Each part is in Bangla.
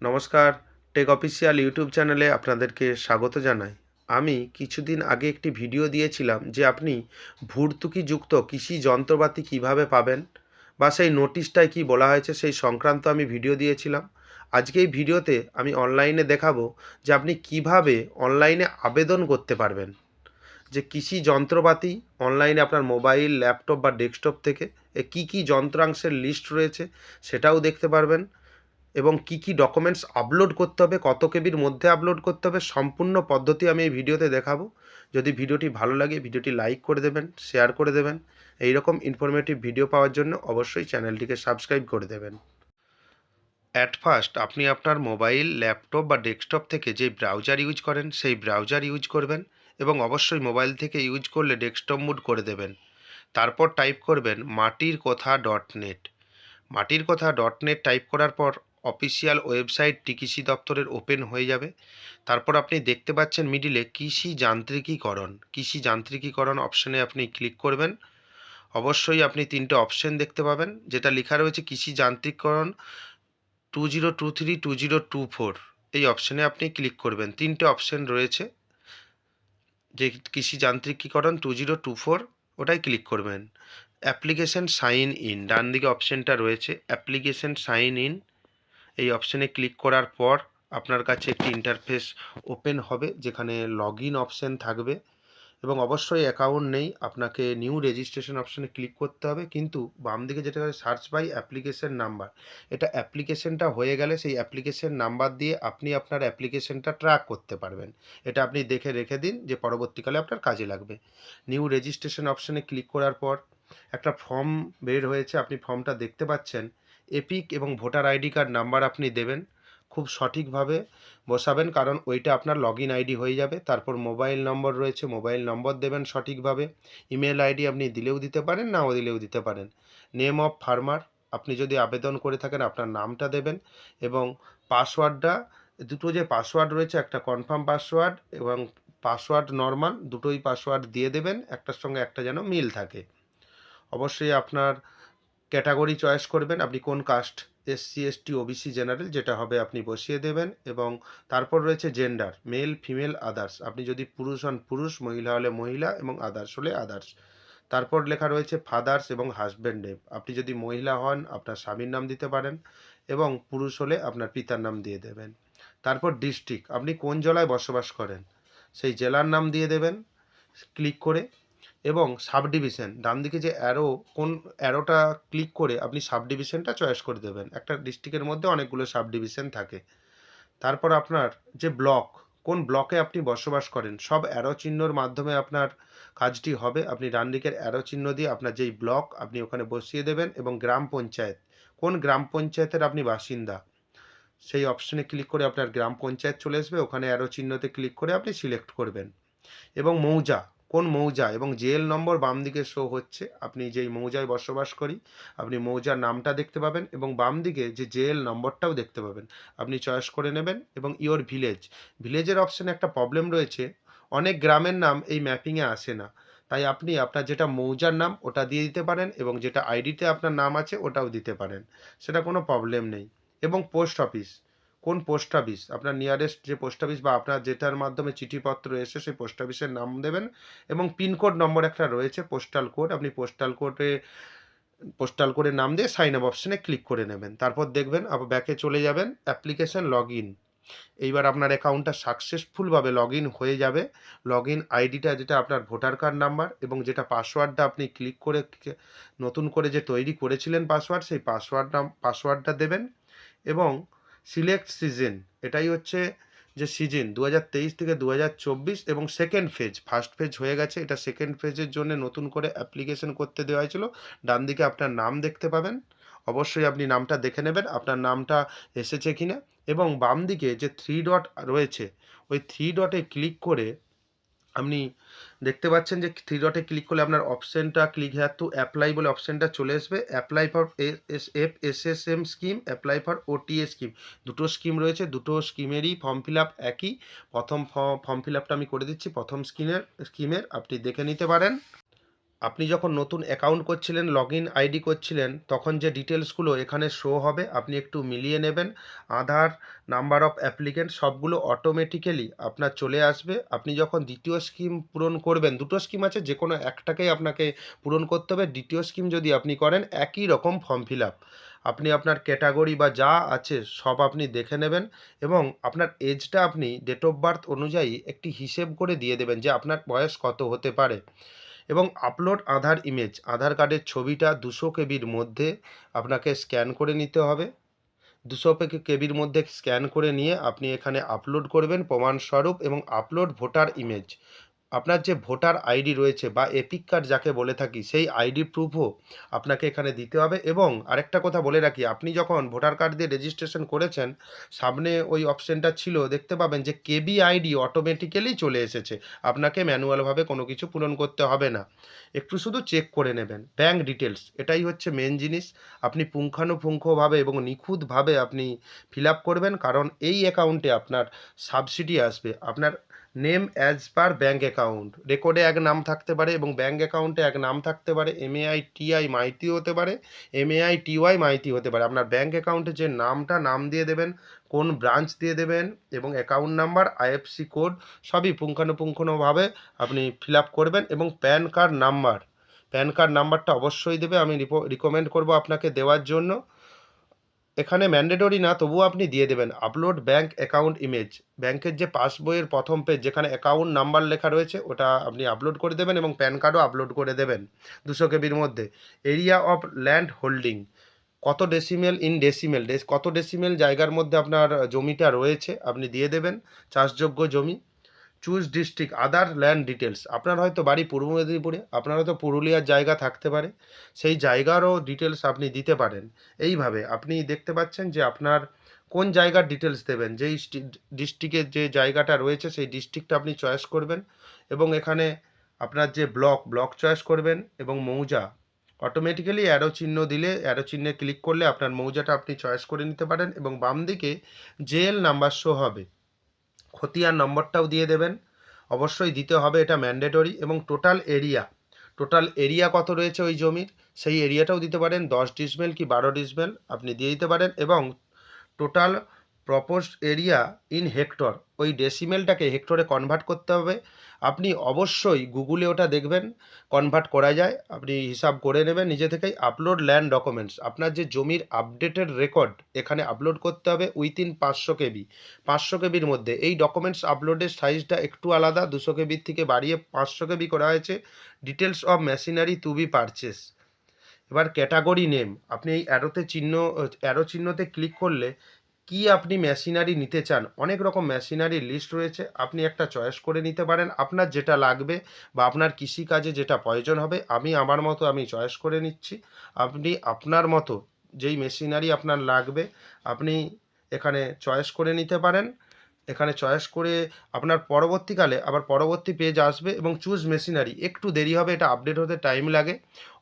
নমস্কার, টেক অফিসিয়াল ইউটিউব চ্যানেলে আপনাদেরকে স্বাগত জানাই। আমি কিছুদিন আগে একটি ভিডিও দিয়েছিলাম যে আপনি ভর্তুকিযুক্ত কৃষি যন্ত্রপাতি কিভাবে পাবেন বা সেই নোটিশটায় কি বলা হয়েছে সেই সংক্রান্ত আমি ভিডিও দিয়েছিলাম। আজকে এই ভিডিওতে আমি অনলাইনে দেখাবো যে আপনি কিভাবে অনলাইনে আবেদন করতে পারবেন। যে কৃষি যন্ত্রপাতি অনলাইনে আপনার মোবাইল, ল্যাপটপ বা ডেস্কটপ থেকে কী যন্ত্রাংশের লিস্ট রয়েছে সেটাও দেখতে পারবেন এবং কি ডকুমেন্টস আপলোড করতে হবে, কত কেবির মধ্যে আপলোড করতে হবে, সম্পূর্ণ পদ্ধতি আমি এই ভিডিওতে দেখাবো। যদি ভিডিওটি ভালো লাগে ভিডিওটি লাইক করে দেবেন, শেয়ার করে দেবেন। এই রকম ইনফরমেটিভ ভিডিও পাওয়ার জন্য অবশ্যই চ্যানেলটিকে সাবস্ক্রাইব করে দেবেন। অ্যাট ফার্স্ট আপনি আপনার মোবাইল, ল্যাপটপ বা ডেস্কটপ থেকে যে ব্রাউজার ইউজ করেন সেই ব্রাউজার ইউজ করবেন এবং অবশ্যই মোবাইল থেকে ইউজ করলে ডেস্কটপ মোড করে দেবেন। তারপর টাইপ করবেন মাটির কথা ডট নেট। মাটির কথা ডট নেট টাইপ করার পর অফিসিয়াল ওয়েবসাইটটি কৃষি দপ্তরের ওপেন হয়ে যাবে। তারপর আপনি দেখতে পাচ্ছেন মিডিলে কৃষি যান্ত্রিকীকরণ অপশানে আপনি ক্লিক করবেন। অবশ্যই আপনি তিনটে অপশন দেখতে পাবেন, যেটা লেখা রয়েছে কৃষি যান্ত্রিকীকরণ 2023-2024। এই অপশানে আপনি ক্লিক করবেন। তিনটে অপশন রয়েছে, যে কৃষি যান্ত্রিকীকরণ 2024 ওটাই ক্লিক করবেন। অ্যাপ্লিকেশন সাইন ইন ডান দিকে অপশানটা রয়েছে, অ্যাপ্লিকেশন সাইন ইন। এই অপশানে ক্লিক করার পর আপনার কাছে একটি ইন্টারফেস ওপেন হবে, যেখানে লগ ইন অপশান থাকবে এবং অবশ্যই অ্যাকাউন্ট নেই, আপনাকে নিউ রেজিস্ট্রেশন অপশানে ক্লিক করতে হবে। কিন্তু বাম দিকে যেটা সার্চ বাই অ্যাপ্লিকেশন নাম্বার, এটা অ্যাপ্লিকেশনটা হয়ে গেলে সেই অ্যাপ্লিকেশন নাম্বার দিয়ে আপনি আপনার অ্যাপ্লিকেশনটা ট্র্যাক করতে পারবেন। এটা আপনি দেখে রেখে দিন, যে পরবর্তীকালে আপনার কাজে লাগবে। নিউ রেজিস্ট্রেশন অপশানে ক্লিক করার পর একটা ফর্ম বের হয়েছে, আপনি ফর্মটা দেখতে পাচ্ছেন। এপিক এবং ভোটার আইডি কার্ড নাম্বার আপনি দেবেন, খুব সঠিকভাবে বসাবেন, কারণ ওইটা আপনার লগ ইন আইডি হয়ে যাবে। তারপর মোবাইল নম্বর রয়েছে, মোবাইল নম্বর দেবেন সঠিকভাবে। ইমেল আইডি আপনি দিলেও দিতে পারেন, নাও দিলেও দিতে পারেন। নেম অফ ফার্মার, আপনি যদি আবেদন করে থাকেন আপনার নামটা দেবেন এবং পাসওয়ার্ডটা, দুটো যে পাসওয়ার্ড রয়েছে, একটা কনফার্ম পাসওয়ার্ড এবং পাসওয়ার্ড নর্মাল, দুটোই পাসওয়ার্ড দিয়ে দেবেন, একটার সঙ্গে একটা যেন মিল থাকে। অবশ্যই আপনার ক্যাটাগরি চয়েস করবেন, আপনি কোন caste, SC, ST, OBC, general, যেটা হবে আপনি বসিয়ে দেবেন। এবং তারপর রয়েছে জেন্ডার, মেল, ফিমেল, আদার্স। আপনি যদি পুরুষ হন পুরুষ, মহিলা হলে মহিলা এবং আদার্স হলে আদার্স। তারপর লেখা রয়েছে ফাদার্স এবং হাজব্যান্ড নেম, আপনি যদি মহিলা হন আপনার স্বামীর নাম দিতে পারেন এবং পুরুষ হলে আপনার পিতার নাম দিয়ে দেবেন। তারপর ডিস্ট্রিক্ট, আপনি কোন জেলায় বসবাস করেন সেই জেলার নাম দিয়ে দেবেন ক্লিক করে। এবং সাব ডিভিশন, ডান দিকে যে কোন অ্যারোটা ক্লিক করে আপনি সাব ডিভিশনটা চয়েস করে দেবেন। একটা ডিস্ট্রিক্টের মধ্যে অনেকগুলো সাব ডিভিশন থাকে। তারপর আপনার যে ব্লক, কোন ব্লকে আপনি বসবাস করেন, সব অ্যারো চিহ্নর মাধ্যমে আপনার কাজটি হবে। আপনি ডান দিকের অ্যারো চিহ্ন দিয়ে আপনার যেই ব্লক আপনি ওখানে বসিয়ে দেবেন এবং গ্রাম পঞ্চায়েত, কোন গ্রাম পঞ্চায়েতের আপনি বাসিন্দা সেই অপশনে ক্লিক করে আপনার গ্রাম পঞ্চায়েত চলে আসবে, ওখানে অ্যারো চিহ্নতে ক্লিক করে আপনি সিলেক্ট করবেন। এবং মৌজা, কোন মৌজা এবং জেএল নম্বর বাম দিকে শো হচ্ছে, আপনি যেই মৌজায় বসবাস করি আপনি মৌজার নামটা দেখতে পাবেন এবং বাম দিকে যে জেএল নম্বরটাও দেখতে পাবেন, আপনি চয়েস করে নেবেন। এবং ইওর ভিলেজ, ভিলেজের অপশানে একটা প্রবলেম রয়েছে, অনেক গ্রামের নাম এই ম্যাপিংয়ে আসে না, তাই আপনি আপনার যেটা মৌজার নাম ওটা দিয়ে দিতে পারেন এবং যেটা আইডিতে আপনার নাম আছে ওটাও দিতে পারেন, সেটা কোনো প্রবলেম নেই। এবং পোস্ট অফিস, কোন পোস্ট অফিস আপনার নিয়ারেস্ট, যে পোস্ট অফিস বা আপনার যেটার মাধ্যমে চিঠিপত্র এসে সেই পোস্ট অফিসের নাম দেবেন। এবং পিনকোড নম্বর একটা রয়েছে, পোস্টাল কোড, আপনি পোস্টাল কোডের নাম দিয়ে সাইন আপ অপশানে ক্লিক করে নেবেন। তারপর দেখবেন আবার ব্যাকে চলে যাবেন, অ্যাপ্লিকেশন লগ ইন। এইবার আপনার অ্যাকাউন্টটা সাকসেসফুলভাবে লগ ইন হয়ে যাবে। লগ ইন আইডিটা যেটা আপনার ভোটার কার্ড নাম্বার এবং যেটা পাসওয়ার্ডটা আপনি ক্লিক করে নতুন করে যে তৈরি করেছিলেন পাসওয়ার্ড, সেই পাসওয়ার্ডটা দেবেন। এবং সিলেক্ট সিজন, এটাই হচ্ছে যে সিজন 2023 থেকে 2024 এবং সেকেন্ড ফেজ, ফার্স্ট ফেজ হয়ে গেছে, এটা সেকেন্ড ফেজের জন্য নতুন করে অ্যাপ্লিকেশন করতে দেওয়া হয়েছিল। ডান দিকে আপনার নাম দেখতে পাবেন, অবশ্যই আপনি নামটা দেখে নেবেন আপনার নামটা এসেছে কিনা। এবং বাম দিকে যে থ্রি ডট রয়েছে ওই থ্রি ডটে ক্লিক করে আপনি দেখতে পাচ্ছেন যে থ্রি ডটে ক্লিক করলে আপনার অপশানটা ক্লিক হেয়ার টু অ্যাপ্লাই বলে অপশানটা চলে আসবে। Apply for FSSM scheme, apply for OTA scheme, দুটো স্কিম রয়েছে, দুটো স্কিমেরই ফর্ম ফিল আপ একই। প্রথম ফর্ম ফিল আপটা আমি করে দিচ্ছি, প্রথম স্কিমের আপনি দেখে নিতে পারেন। আপনি যখন নতুন অ্যাকাউন্ট করছিলেন, লগইন আইডি করছিলেন, তখন যে ডিটেলসগুলো এখানে শো হবে আপনি একটু মিলিয়ে নেবেন। আধার, নাম্বার অফ অ্যাপ্লিকেন্ট সবগুলো অটোমেটিক্যালি আপনার চলে আসবে। আপনি যখন দ্বিতীয় স্কিম পূরণ করবেন, দুটো স্কিম আছে, যে কোনো একটাকেই আপনাকে পূরণ করতে হবে। দ্বিতীয় স্কিম যদি আপনি করেন, একই রকম ফর্ম ফিল আপ। আপনি আপনার ক্যাটাগরি বা যা আছে সব আপনি দেখে নেবেন এবং আপনার এজটা আপনি ডেট অফ বার্থ অনুযায়ী একটি হিসেব করে দিয়ে দেবেন যে আপনার বয়স কত হতে পারে। এবং আপলোড আধার ইমেজ, আধার কার্ডের ছবিটা 200 কেবির মধ্যে আপনাকে স্ক্যান করে নিতে হবে। 200 কেবির মধ্যে স্ক্যান করে নিয়ে আপনি এখানে আপলোড করবেন প্রমাণস্বরূপ। এবং আপলোড ভোটার ইমেজ, আপনার যে ভোটার আইডি রয়েছে বা এপিক কার্ড যাকে বলে থাকি, সেই আইডি প্রুফও আপনাকে এখানে দিতে হবে। এবং আরেকটা কথা বলে রাখি, আপনি যখন ভোটার কার্ড দিয়ে রেজিস্ট্রেশন করেছেন, সামনে ওই অপশানটা ছিল, দেখতে পাবেন যে কেবি আইডি অটোমেটিক্যালি চলে এসেছে, আপনাকে ম্যানুয়ালভাবে কোনো কিছু পূরণ করতে হবে না, একটু শুধু চেক করে নেবেন। ব্যাঙ্ক ডিটেলস, এটাই হচ্ছে মেন জিনিস, আপনি পুঙ্খানুপুঙ্খভাবে এবং নিখুঁতভাবে আপনি ফিল আপ করবেন, কারণ এই অ্যাকাউন্টে আপনার সাবসিডি আসবে। আপনার name as per bank account, রেকর্ডে এক নাম থাকতে পারে এবং ব্যাঙ্ক অ্যাকাউন্টে এক নাম থাকতে পারে। MAITI মাইতি হতে পারে, MAITY মাইতি হতে পারে। আপনার ব্যাঙ্ক অ্যাকাউন্টে যে নামটা, নাম দিয়ে দেবেন, কোন ব্রাঞ্চ দিয়ে দেবেন এবং অ্যাকাউন্ট নাম্বার, IFSC কোড সবই পুঙ্খানুপুঙ্খভাবে আপনি ফিল আপ করবেন। এবং pan card number, pan card নাম্বারটা অবশ্যই দেবে, আমি রিকমেন্ড করব আপনাকে দেওয়ার জন্য। এখানে ম্যান্ডেটরি না, তবুও আপনি দিয়ে দেবেন। আপলোড ব্যাঙ্ক অ্যাকাউন্ট ইমেজ, ব্যাংকের যে পাসবইয়ের প্রথম পেজ যেখানে অ্যাকাউন্ট নাম্বার লেখা রয়েছে ওটা আপনি আপলোড করে দেবেন এবং প্যান কার্ডও আপলোড করে দেবেন 200 কেবির মধ্যে। এরিয়া অফ ল্যান্ড হোল্ডিং, কত ডেসিমেল ইন ডেসিমেল, কত ডেসিমেল জায়গার মধ্যে আপনার জমিটা রয়েছে আপনি দিয়ে দেবেন, চাষযোগ্য জমি। চুজ ডিস্ট্রিক্ট, আদার ল্যান্ড ডিটেলস, আপনার হয়তো বাড়ি পূর্ব মেদিনীপুরে, আপনার হয়তো পুরুলিয়ার জায়গা থাকতে পারে, সেই জায়গারও ডিটেলস আপনি দিতে পারেন। এইভাবে আপনি দেখতে পাচ্ছেন যে আপনার কোন জায়গার ডিটেলস দেবেন, যেই ডিস্ট্রিক্টের যে জায়গাটা রয়েছে সেই ডিস্ট্রিক্টটা আপনি চয়েস করবেন। এবং এখানে আপনার যে ব্লক চয়েস করবেন এবং মৌজা, অটোমেটিক্যালি অ্যারো চিহ্ন দিলে, অ্যারো চিহ্নে ক্লিক করলে আপনার মৌজাটা আপনি চয়েস করে নিতে পারেন। এবং বাম দিকে জেএল নাম্বার শো হবে, খতিয়ান নম্বরটাও দিয়ে দেবেন, অবশ্যই দিতে হবে, এটা ম্যান্ডেটরি। এবং টোটাল এরিয়া কত রয়েছে ওই জমির, সেই এরিয়াটাও দিতে পারেন, 10 ডিসমেল কি 12 ডিসমেল আপনি দিয়ে দিতে পারেন। এবং total proposed area in hectare, ওই ডেসিমেলটাকে হেক্টরে কনভার্ট করতে হবে। আপনি অবশ্যই গুগলে ওটা দেখবেন কনভার্ট করা যায়, আপনি হিসাব করে নেবেন নিজে থেকেই। আপলোড ল্যান্ড ডকুমেন্টস, আপনার যে জমির আপডেটেড রেকর্ড এখানে আপলোড করতে হবে উইথিন 500 কেবি, 500 কেবির মধ্যে। এই ডকুমেন্টস আপলোডের সাইজটা একটু আলাদা, 200 কেবির থেকে বাড়িয়ে 500 কেবি করা হয়েছে। Details of machinery to be purchase, এবার ক্যাটাগরি নেম, আপনি এই অ্যারো চিহ্নতে ক্লিক করলে কি আপনি মেশিনারি নিতে চান, অনেক রকম মেশিনারির লিস্ট রয়েছে, আপনি একটা চয়েস করে নিতে পারেন আপনার যেটা লাগবে বা আপনার কৃষিকাজে যেটা প্রয়োজন হবে। আমি আমার মতো আমি চয়েস করে নিচ্ছি, আপনি আপনার মতো যেই মেশিনারি আপনার লাগবে আপনি এখানে চয়েস করে নিতে পারেন। এখানে চয়েস করে আপনার পরবর্তীকালে আবার পরবর্তী পেজ আসবে এবং চুজ মেশিনারি, একটু দেরি হবে, এটা আপডেট হতে টাইম লাগে।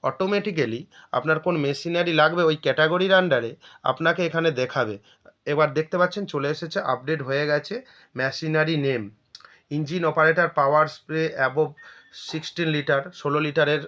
অটোমেটিক্যালি আপনার কোন মেশিনারি লাগবে ওই ক্যাটাগরির আন্ডারে আপনাকে এখানে দেখাবে। এবার দেখতে পাচ্ছেন চলে এসেছে, আপডেট হয়ে গেছে। মেশিনারি নেম, ইঞ্জিন অপারেটর পাওয়ার স্প্রে অ্যাবোভ 16 লিটার, 16 লিটারের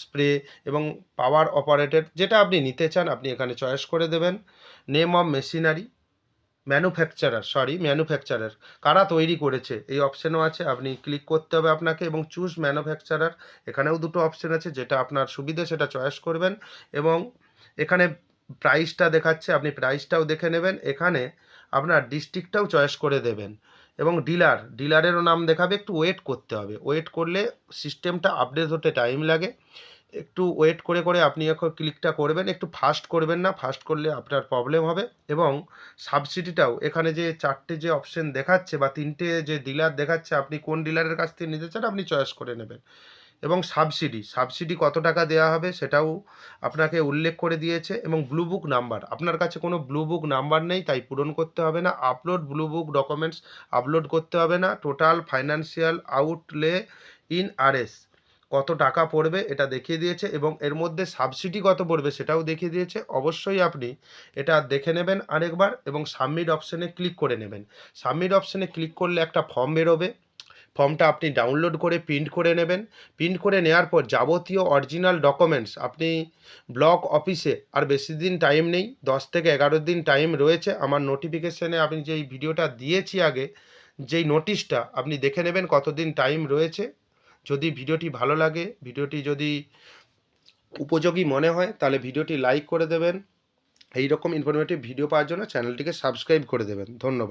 স্প্রে এবং পাওয়ার অপারেটেড, যেটা আপনি নিতে চান আপনি এখানে চয়েস করে দেবেন। নেম অফ মেশিনারি, ম্যানুফ্যাকচারার, কারা তৈরি করেছে এই অপশানও আছে, আপনি ক্লিক করতে হবে আপনাকে। এবং চুজ ম্যানুফ্যাকচারার, এখানেও দুটো অপশান আছে, যেটা আপনার সুবিধে সেটা চয়েস করবেন। এবং এখানে প্রাইসটা দেখাচ্ছে, আপনি প্রাইসটাও দেখে নেবেন, এখানে আপনার ডিস্ট্রিক্টটাও চয়েস করে দেবেন। এবং ডিলারেরও নাম দেখাবে, একটু ওয়েট করতে হবে, ওয়েট করলে সিস্টেমটা আপডেট হতে টাইম লাগে, একটু ওয়েট করে করে আপনি এখন ক্লিকটা করবেন, একটু ফাস্ট করবেন না, ফাস্ট করলে আপনার প্রবলেম হবে। এবং সাবসিডিটাও এখানে যে 4টে যে অপশন দেখাচ্ছে বা 3টে যে ডিলার দেখাচ্ছে, আপনি কোন ডিলারের কাছ থেকে নিতে চান আপনি চয়েস করে নেবেন। এবং সাবসিডি কত টাকা দেওয়া হবে সেটাও আপনাকে উল্লেখ করে দিয়েছে। এবং ব্লু বুক নাম্বার, আপনার কাছে কোনো ব্লু বুক নাম্বার নেই তাই পূরণ করতে হবে না। Upload blue book documents, upload করতে হবে না। Total financial outlay in RS, কত টাকা পড়বে এটা দেখিয়ে দিয়েছে এবং এর মধ্যে সাবসিডি কত পড়বে সেটাও দেখিয়ে দিয়েছে। অবশ্যই আপনি এটা দেখে নেবেন আরেকবার এবং সাবমিট অপশানে ক্লিক করে নেবেন। সাবমিট অপশানে ক্লিক করলে একটা ফর্ম বেরোবে, ফর্মটা আপনি ডাউনলোড করে প্রিন্ট করে নেবেন। প্রিন্ট করে নেওয়ার পর যাবতীয় অরিজিনাল ডকুমেন্টস আপনি ব্লক অফিসে, আর বেশি দিন টাইম নেই, 10 থেকে 11 দিন টাইম রয়েছে। আমার নোটিফিকেশনে আমি যেই ভিডিওটা দিয়েছি আগে, যেই নোটিশটা আপনি দেখে নেবেন কতদিন টাইম রয়েছে। যদি ভিডিওটি ভালো লাগে, ভিডিওটি যদি উপযোগী মনে হয়, তাহলে ভিডিওটি লাইক করে দেবেন। এই রকম ইনফরমেটিভ ভিডিও পাওয়ার জন্য চ্যানেলটিকে সাবস্ক্রাইব করে দেবেন। ধন্যবাদ।